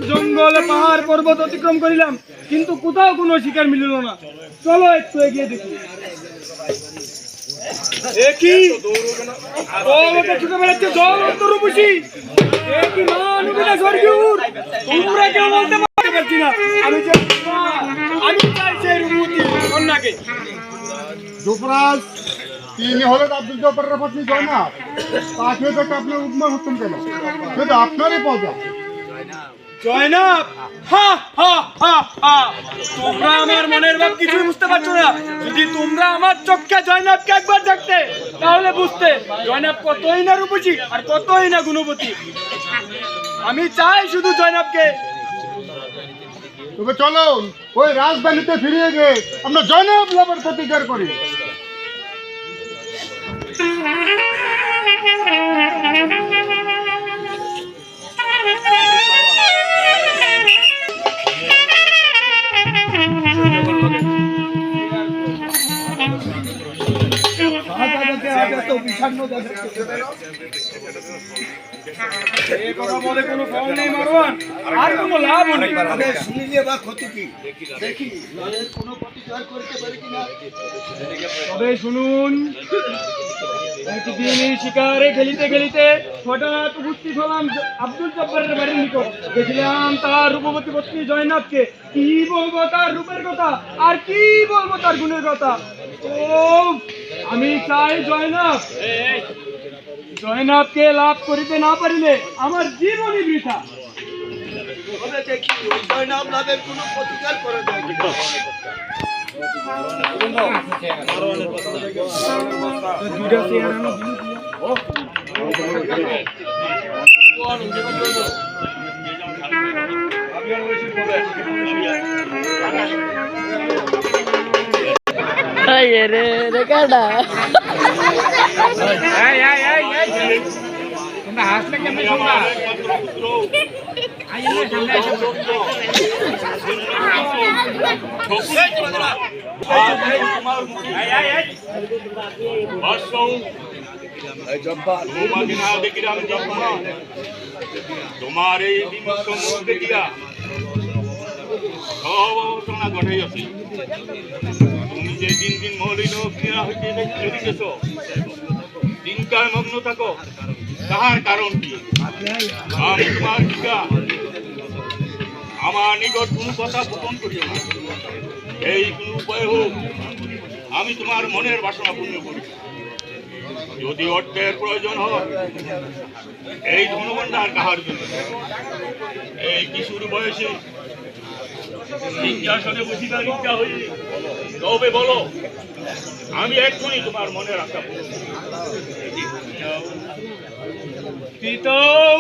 জঙ্গল পাহাড় পর্বত অতিক্রম করিলাম, কিন্তু কোথাও কোনো শিকার মিলিল না। চলো একটু এগিয়ে দেখি। যুবরাজ, তিনি হলেন আব্দুল জব্বারের পত্নী জয়নাব। তাকে দেখে আপনি উদ্মান হচ্ছেন কেন? সেটা আপনারই পদা। জয়নাব, তোমরা আমার মনের ভাব কিছুই বুঝতে পারছো না। যদি তোমরা আমার চোখে জয়নাবকে একবার দেখতে, তাহলে বুঝতে জয়নাব কতই না রূপসী আর কতই না গুণবতী। আমি চাই শুধু জয়নাবকে। তবে চলো ওই রাজধানীতে ফিরিয়ে গিয়ে আমরা জয়নাব লাভের প্রতিকার করি। এই কথা বলে কোনো ফল নেই মারওয়ান, আর কোনো লাভ নেই। শুনিলে বা ক্ষতি কি? দেখি লয়ের কোনো প্রতিকার করতে পারি কিনা। তবে শুনুন, একদিন এই শিকারে খেলিতে খেলিতে হঠাৎ উপস্থিত হলাম আব্দুল জব্বারের বাড়ির নিকট। দেখলাম তার রূপবতী পত্নী জয়নাবকে। কি বলবো তার রূপের কথা, আর কি বলবো তার গুণের কথা। ও আমি চাই জয়নাবকে লাভ করিতে না পারিলে আমার জীবনই বৃথা। তবে দেখি ওই জয়নাব লাভের কোনো প্রতিকার করা যায় কিনা। তোমার এই বিমুখ দেখিয়া সব আলোচনা ঘটাইয়াছি। তুমি যে দিন দিন মলিন ক্রীড়া হইতে চলিতেছ, দিনকাল মগ্ন থাকো, তাহার কারণ কি? আমি তোমার টিকা, আমার নিকট কোনো কথা গোপন করিও না। এই কোনো উপায় হোক, আমি তোমার মনের বাসনা পূর্ণ করি। যদি অর্থের প্রয়োজন হয়, এই ধনভাণ্ডার কাহার জন্য? এই কিশোর বয়সে সিংহাসনে বসিবার ইচ্ছা হইলে তবে বলো, আমি এক্ষুনি তোমার মনের আশা পূরণ করি। পিতাও,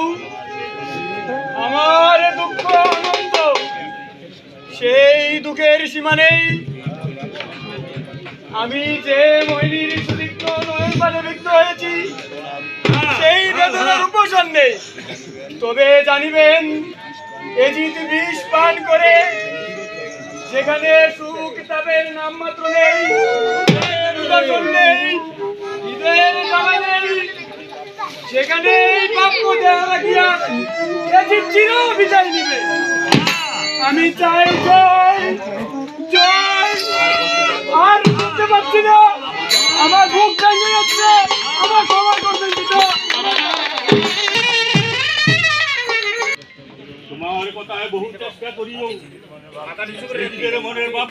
আমার দুঃখ আনন্দ সেই দুঃখের সীমা নেই। আমি যে মহিনীর সুদীপ্ত নয়ন পানে বিদ্ধ হয়েছি, সেই বেদনার উপশম নেই। তবে জানিবেন, এজিদ বিষ পান করে যেখানে সুখ তাদের নাম মাত্র নেই, উদাসন নেই, হৃদয়ের জ্বালা নেই, সেখানে এই বাক্য দেওয়া লাগিয়া এজিদ চির বিজয় নিবে। আমি চাই জয় জয়, আর বুঝতে পারছি না, আমার বুক ভেঙে যাচ্ছে, আমার ক্ষমা করবেন পিতা। তোমার কথায় বহু চেষ্টা করিও নিজের মনের ভাব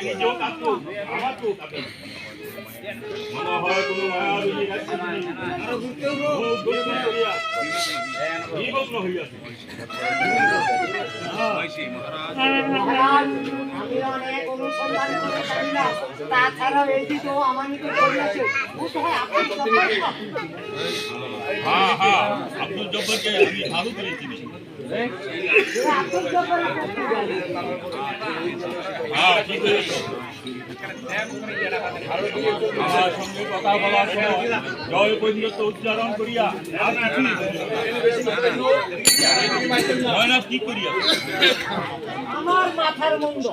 নিজেও কাঁদতো, আমার তো কাঁদে। মনে হয় কোনো মায়া বিমগ্ন হইয়াছে। আমি অনেক অনুসন্ধান করে পারিলাম, তাছাড়াও এই দিকে আমার নিকট করিয়াছে। হ্যাঁ হ্যাঁ, আব্দুল জব্বারকে আমি ভালো করে চিনি। হ্যাঁ, ঠিক হয়েছে। আমার সঙ্গে কথা বলার সময় জয় পর্যন্ত উচ্চারণ করিয়া জয়নাব কি করিয়া আমার মাথার মুন্ড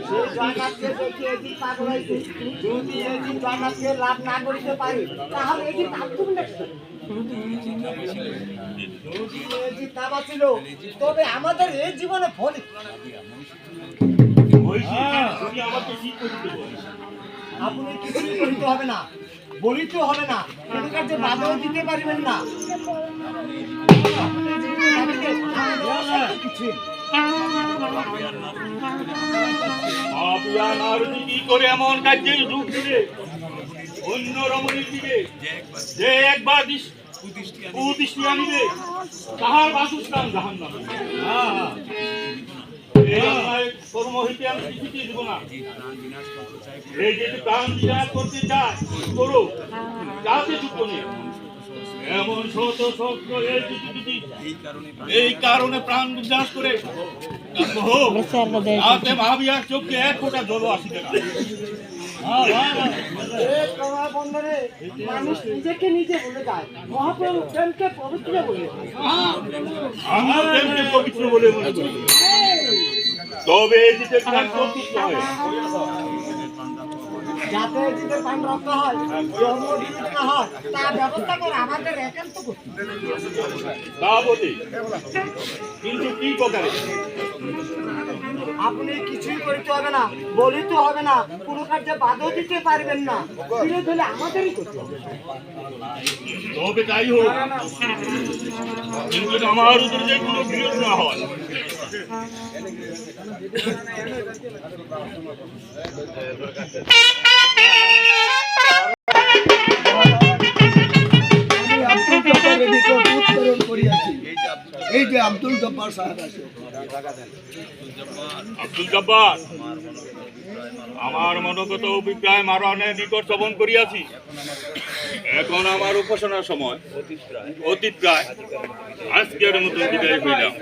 সেই জয়নাথকে দেখে এদিন পাগল হয়েছে। যদি এদিন জয়নাথকে লাভ না করিতে পারি, তাহলে এদিন আত্মুল ছিল। তবে আমাদের এই জীবনে ফলে আপনি কিছুই করিতে হবে না, বলিতে হবে না, কোনো কার্যে বাধাও দিতে পারিবেন না। কি করে এমন কার্যে রূপ দিলে অন্য রমণীর দিকে যে একবার কুদৃষ্টি আনিবে, তাহার বাসস্থান জাহান্নাম। এই অন্যায় কর্ম হইতে আমি কিছুতেই দিব না। এই যে প্রাণ বিরাজ করতে চায় করো, যাতে যুক্ত নেই। এমন শত শত এই কারণে প্রাণ বিরাজ করে তাতে ভাবিয়ার চোখে এক ফোঁটা জল আসিতে না। মানুষ নিজেকে নিজে বলে যায়, মহাপ্রভু প্রেমকে পবিত্র বলে। আমিও প্রেমকে পবিত্র বলে মনে করি। তবে এই দিকে যাতে এদের পান রক্ষা হয়, ধর্ম বিরোধী না হয়, তার ব্যবস্থা করে আমাদের একান্ত করতে হবে। তা বলি, কিন্তু কি প্রকারে? আপনি কিছুই করতে হবে না, বলিতে হবে না, কোনো কার্যে বাধা দিতে পারবেন না, বিরোধ হলে আমাদেরই করতে হবে। তবে তাই হোক, কিন্তু আমার উপরে যে কোনো বিরোধ না হয়। আমি আব্দুল জব্বারের নিকট উত্তরণ করিয়াছি। এই যে আব্দুল জব্বার সাহেব আছে। আব্দুল জব্বার, আমার মনোগত অভিপ্রায় মারণের নিকট শ্রবণ করিয়াছি। এখন আমার উপাসনার সময় অতীত প্রায়। আজকের মতো বিদায় হইলাম।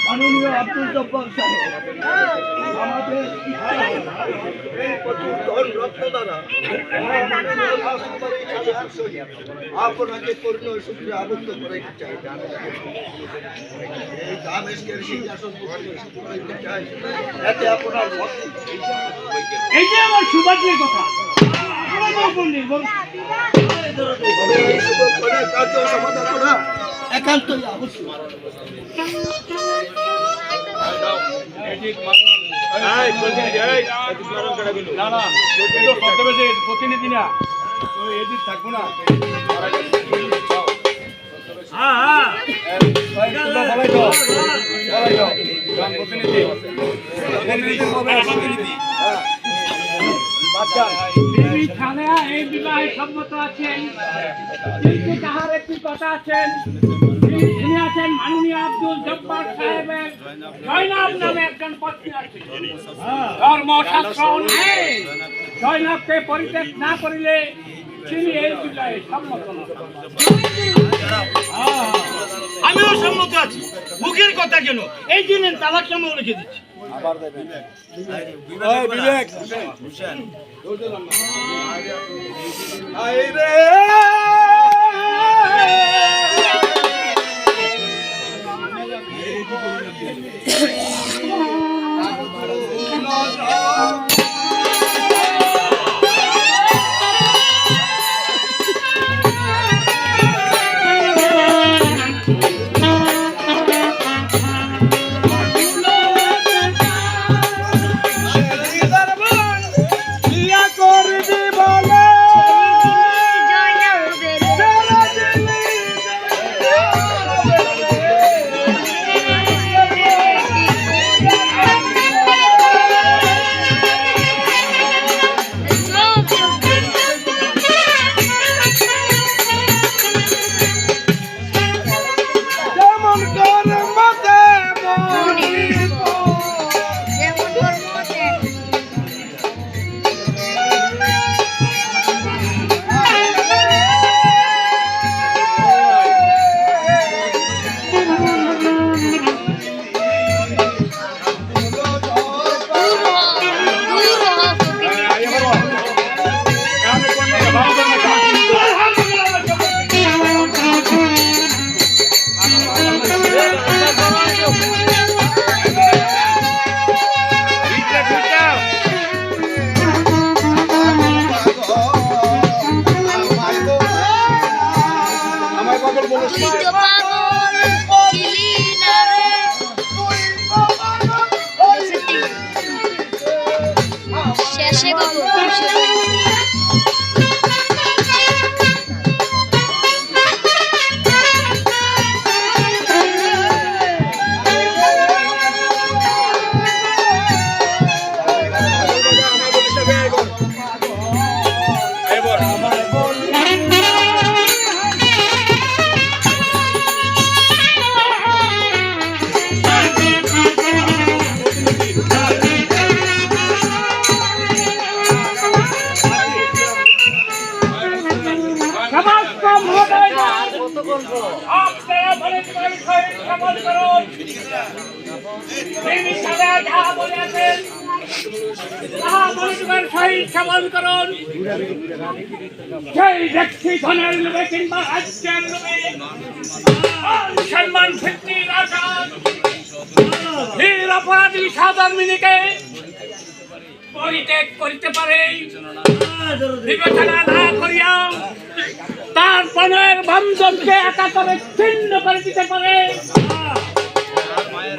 মাননীয় আব্দুল জব্বার সাহেব, আমাদের এই প্রচুর ধন রত্ন দ্বারা মাননীয় রাষ্ট্রপতি খালেদার সহিত আপনাকে পূর্ণ সূত্রে আবদ্ধ করাইতে চাই। এই দামেস্কের সিংহাসন করাইতে চাই, এতে আপনার মত। এই যে আমার সুভাষের কথা এই শুভক্ষণের কার্য সমাধান করা একান্তই আবশ্যক। প্রতিনিধি না এদিক থাকবো না। এই বিবাহে সম্মত আছেন, কিন্তু তাহার একটি কথা আছেন, তিনি আছেন মাননীয় আব্দুল জব্বার সাহেবের জয়নাব নামে একজন পত্নী আছে। ধর্মশাস্ত্র অনুযায়ী জয়নাবকে পরিত্যাগ না করিলে তিনি এই বিবাহে সম্মত নন। আমিও সম্মত আছি, মুখের কথা কেন, এই দিনে তালাক নামাও লিখে দিচ্ছি। বিবেক শেষে গো জয় ব্যক্তি ধনের লোভে কিংবা রাজ্যের লোভে সম্মান ভিত্তির আঘাত, বীর অপরাধী সহধর্মিণীকে পরিত্যাগ করিতে পারে, বিবেচনা না করিয়া তার প্রাণের বন্ধনকে একাতরে ছিন্ন করে দিতে পারে,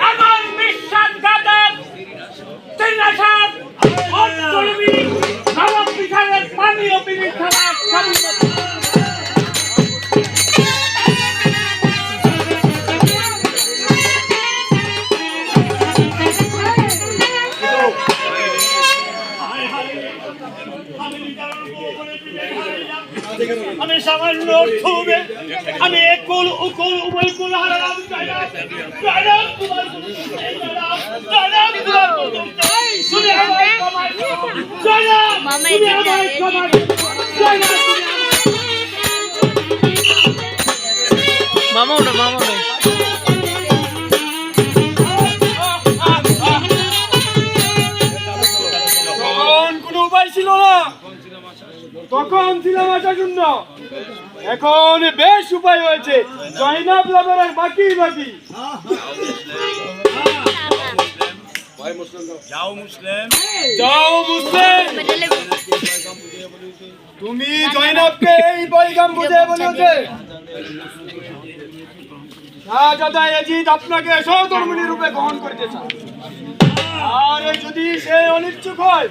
এমন বিশ্বাসঘাতক চিন্তাশাপ অর্থনীতি নববিচারের পানীয় বিবিধ ছাড়া সম্ভব। আমি সামান্য অর্থে আমি একুল উকুল উভয় কুল হারালাম। মামা এদিকে মামা ওটা মামা ওটা তখন কোনো উপায় ছিল না, তখন ছিলাম আসার জন্য। এখন বেশ উপায় হয়েছে, জয়নাব লাভের আর বাকি বাকি। যাও মুসলিম, তুমি জয়নাবকে এই পয়গাম বুঝে বলেছে শাহজাদা ইয়াজিদ আপনাকে সহধর্মিণী রূপে গ্রহণ করতে চান, আর যদি সে অনিচ্ছুক হয়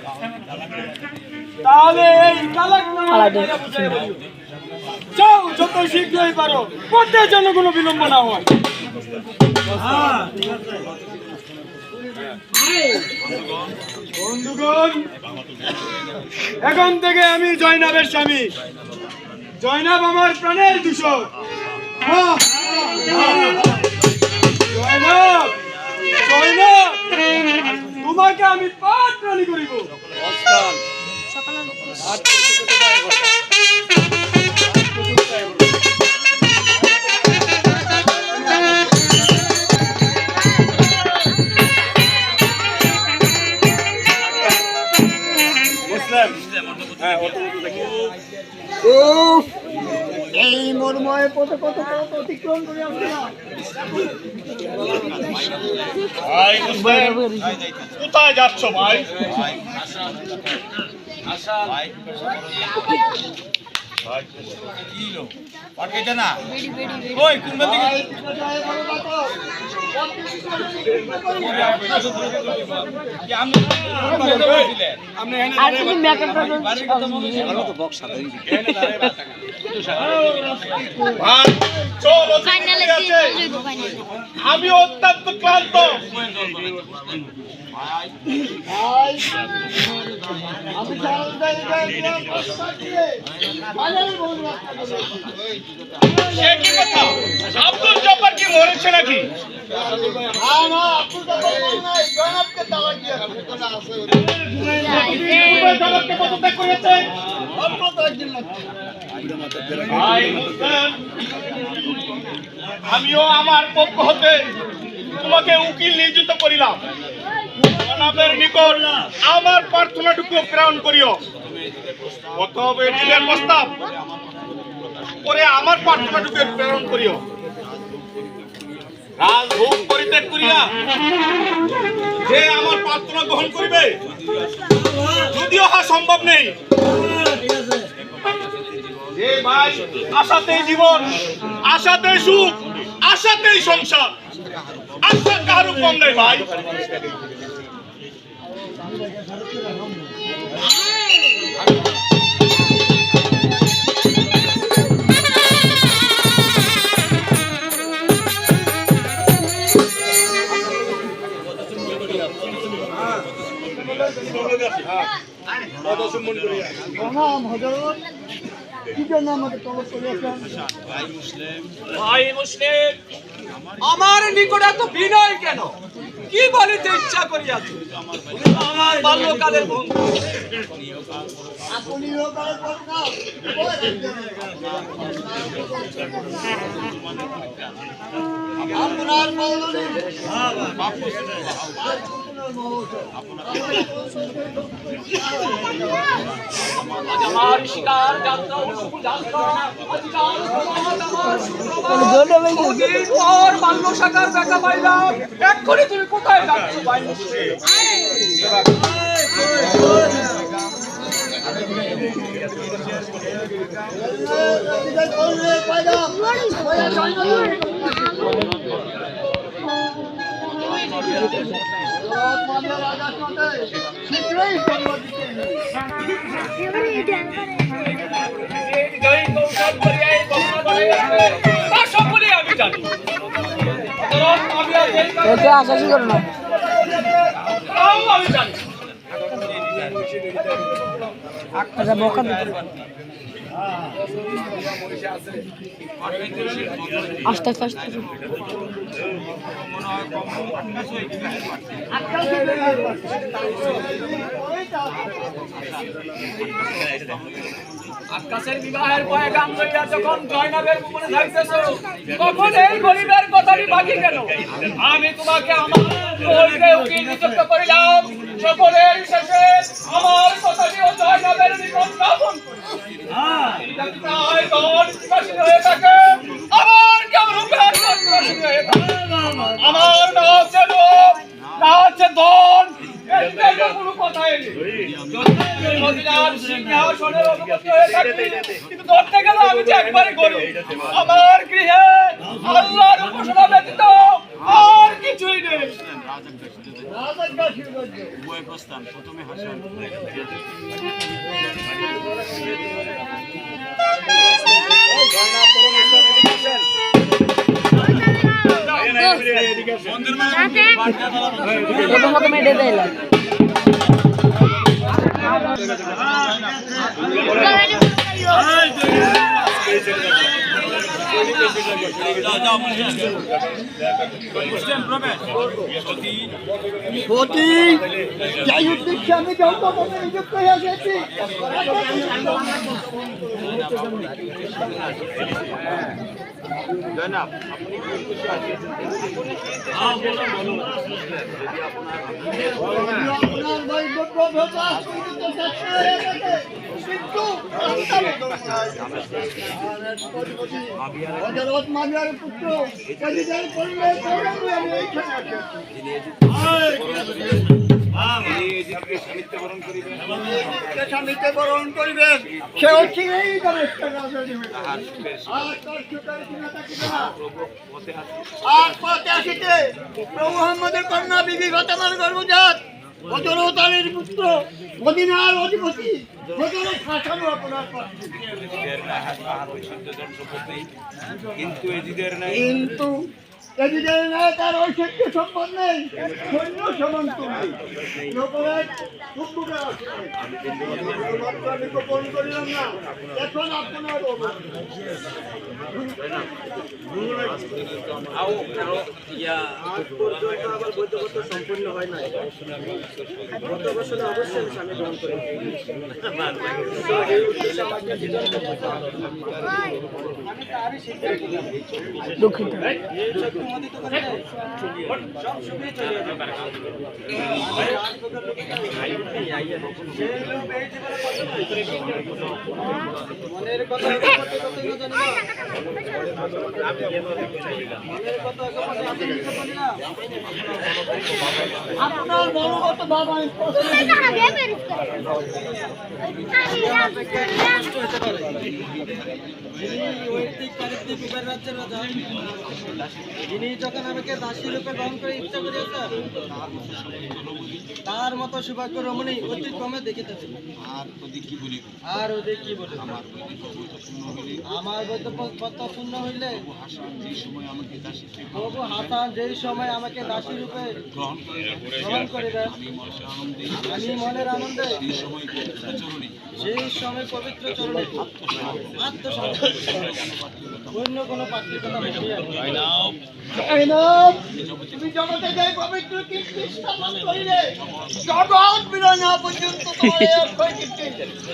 তাহলে এই তালাকনামা বুঝে বলিও। যাও যত শীঘ্রই পারো, পথে যেন কোনো বিলম্ব না হয়। বন্ধুগণ, এখন থেকে আমি জয়নাবের স্বামী, জয়নাব আমার প্রাণের দূষণ। জয়নাব, জয়নাব, তোমাকে আমি পাত্রাণী করিব। এই মর্ময় পথে কত পথ অতিক্রম করে আসলাম। কোথায় যাচ্ছ ভাই? আমি অত্যন্ত ক্লান্ত। আব্দুল জব্বার কি মরেছে নাকি? আমিও আমার পক্ষ হতে তোমাকে উকিল নিয়োজিত করিলাম। জনাবের নিকট আমার প্রার্থনাটুকু প্রেরণ করিও। অতএব এটির প্রস্তাব করে আমার প্রার্থনাটুকু প্রেরণ করিও। রাজভোগ পরিত্যাগ করিয়া যে আমার প্রার্থনা গ্রহণ করিবে, যদিও হা সম্ভব নেই। যে ভাই আশাতেই জীবন, আশাতেই সুখ, আশাতেই সংসার, আশা কারো কম নেই ভাই। ভাই মুসলিম, আমার নিকট এত বিনয় কেন? কি বলিতে ইচ্ছা করিয়াছো? আমার বাল্যকালের বন্ধু। আমার শিকার যাত্রা বহুদিন পর বাল্য শাখার দেখা পাইলাম, এক্ষুনি তুমি কোথায় যাচ্ছ ভাই? শীঘ্রই সংবাদ দিতে কৌশল করিয়া এই ঘটনা ঘটে গেছে, তা সকলেই আমি জানি। সুতরাং আমি আর দেরি করব না। তাও আমি জানি। আস্তে আস্তে আস্তে আকাশের বিবাহের পয়গাম লইয়া যখন জয়নাবের মনে যাইতেছ, তখন এই গরিবের কথাটি বাকি কেন? আমি তোমাকে আমার প্রহরীকে উকিল নিযুক্ত করিলাম, সকলের শেষে আমার কথাটিও জয়নাবের নিকট জ্ঞাপন করি। যদি তাই দল বিকাশী হয়ে থাকে, আমার কেমন বিকাশী হয়ে থাকে? আমার না হচ্ছে লোভ, না হচ্ছে ধন, এটাই তো কোনো কথাই নেই। মদিনার সিংহাসনের অধিপতি হয়ে থাকি, কিন্তু ধরতে গেলে আমি যে একবারে গরিব। আমার গৃহে আল্লাহর উপাসনা ব্যতীত আর কিছুই নেই। সতী, যাই উদ্দেশ্যে আমি যৌথপদে নিযুক্ত হয়ে এসেছি, আপনার বৈধব্য ভোটা শুনতে চাচ্ছে হয়ে গেছে, কিন্তু হযরত মাবিয়ার পুত্র প্রেসিডেন্ট করলে আমি এইখানে স্বামীকে বরণ করিবেন, সে হচ্ছে এই আর পথে আসিতে প্রভু মোহাম্মদের কন্যা বিবি ফাতেমার গর্ভজাত হযরত আলীর পুত্র মদিনার অধিপতি হযরত হাসানও আপনার পাশে। কিন্তু এজিদের ন্যায় তার ঐশ্বর্য সম্পদ নেই, সৈন্য সমান্ত নেই। লোকের টুকটুকে আছে, আমি গোপন করিলাম না, এখন আপনার সম্পূর্ণ হয় না। অবশ্যই স্বামী গ্রহণ করে দুঃখিত। মনের কথা আপনার মনোগত ভাব আমি যিনি যখন আমাকে দাসী রূপে গ্রহণ করে ইচ্ছা করিয়াছেন, তার মতো সৌভাগ্য রমণী অতি কমে দেখিতে পাই। আর ওদের কি বলে আমার বৈধব্য পূর্ণ হইলে প্রভু হাসান যেই সময় আমাকে দাসী রূপে গ্রহণ করিবেন, আমি মনের আনন্দে সেই সময় পবিত্র চরণে আত্মসমর্পণ অন্য কোনো পাত্রের কথা তুমি জগতে যে পবিত্র কীর্তি স্থাপন করিলে জগৎ বিলয় না পর্যন্ত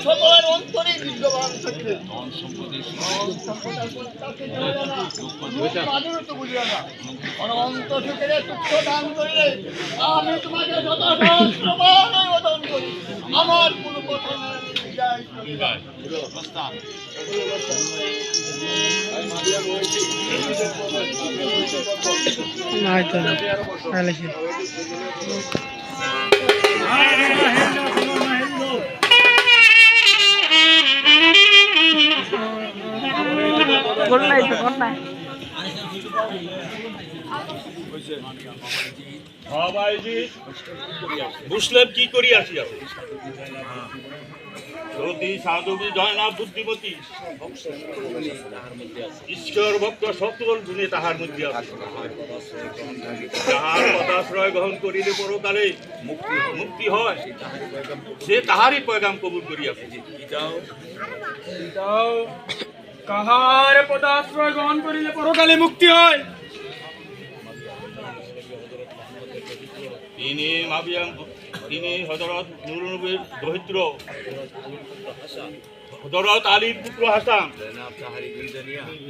সকলের অন্তরে বিদ্যমান থাকবে। অনন্ত সুখের তুচ্ছ দান করিলে আমি তোমাকে যত সহস্রবার নিবেদন করি। আমার কোনো কথা নাই। সবাইজি মুসলিম কি করি আসিয়াছে সতী সাধবী জয়নাব বুদ্ধিমতী ঈশ্বর ভক্ত সকল গুণে তাহার মধ্যে আছে তাহার পদাশ্রয় গ্রহণ করিলে পরকালে মুক্তি হয় সে তাহারই পয়গাম কবুল করিয়াছে দাও কাহার পদাশ্রয় গ্রহণ করিলে পরকালে মুক্তি হয়? তিনি হযরত নুরুল নবীর দরিদ্র হযরত আলীর পুত্র হাসান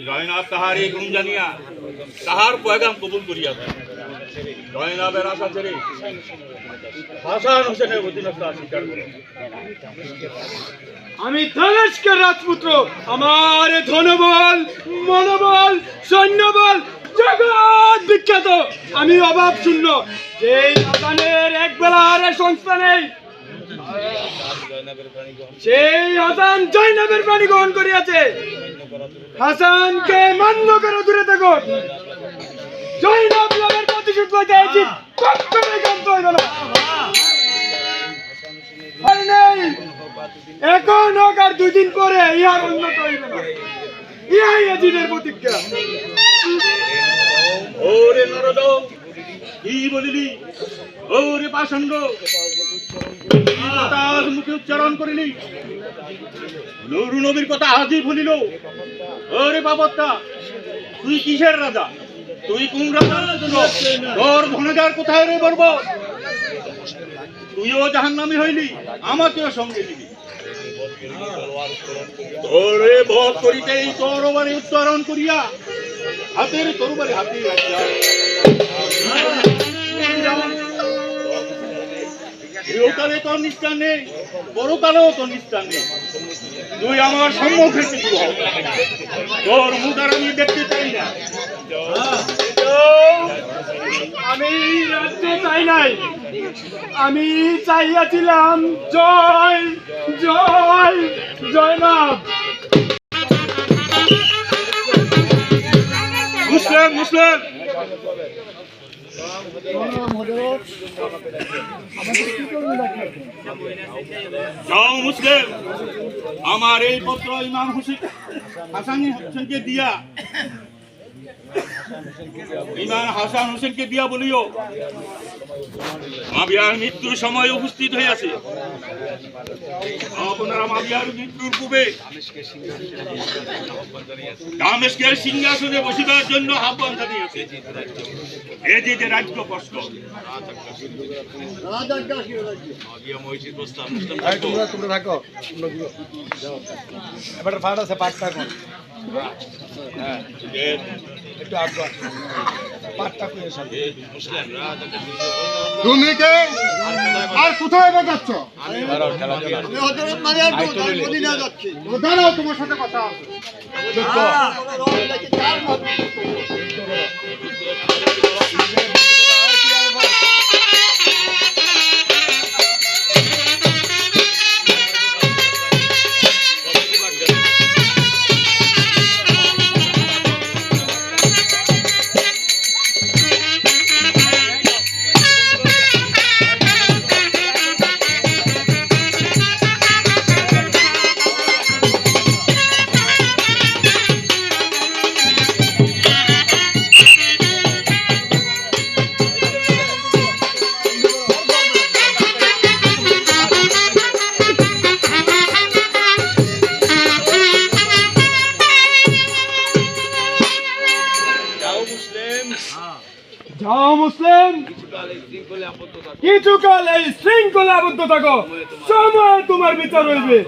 জয়নাব তাহারি গুণ জানিয়া তাহার পয়গাম কবুল করিয়াছে জয়নাবের আশা ছেড়ে হাসান হোসেনের অধীনস্থ স্বীকার করে আমি দামেস্কের রাজপুত্র, আমার ধনবল মনোবল সৈন্যবল জগৎ বিখ্যাত। আমি অভাব শূন্য, যেই হাসানের এক বেলার সংস্থা নেই, সেই হাসান জয়নাবের প্রাণী গ্রহণ করিয়াছে। হাসানকে মান্য করে দূরে থাকো। জয়নাব নামের প্রতিশোধ লইতে আইছি, কখনোই ক্ষান্ত হইব না। আর নেই, এখন হোক আর 2 দিন পরে ইহার উন্নত হইবে না। ইহাই আজিদের প্রতিজ্ঞা। ওরে নরদ কি বলিলি? ওরে পাষণ্ড কথা মুখে উচ্চারণ করিলি? নুরুল নবীর কথা আজই ভুলিল? ওরে বাবত্তা, তুই কিসের রাজা? তুই কোন রাজা? তোর ধনগার কোথায় রে বর্ব? তুইও জাহান্নামী হইলি, আমাকেও সঙ্গে দিবি। তোরে বধ করিতেই তরবারি উচ্চারণ করিয়া হাতের তরবারি হাতে রাখিয়া ইহকালে তোর নিষ্ঠান নেই, পরকালেও তোর নিষ্ঠান নেই। তুই আমার সম্মুখে কিছু হও, তোর মুখ আর আমি দেখতে চাই না। আমি রাজ্য চাই নাই, আমি চাইয়াছিলাম জয় জয় জয়নাব। মুসলিম মুসলিম যাও মুসলিম, আমার এই পত্র ইমাম হাসান হোসেনকে দিয়া হাসান হোসেনকে দিয়া বলিও মাবিয়ার মৃত্যুর সময় উপস্থিত হইয়াছে। আপনারা মাবিয়ার মৃত্যুর পূর্বে দামেস্কের সিংহাসনে বসিবার জন্য আহ্বান জানিয়েছে। এই যে রাজ্য কষ্ট তোমরা থাকো, এবার ফাট আছে, পাট থাকো একটু আগে পাটটা করে সাথে। তুমি কে আর কোথায় যাচ্ছ? দাঁড়াও, তোমার সাথে কথা আছে। যাও মুসলিম, কিছুকাল এই শৃঙ্খলা আবদ্ধ থাকো, সময় তোমার বিচার হইবে।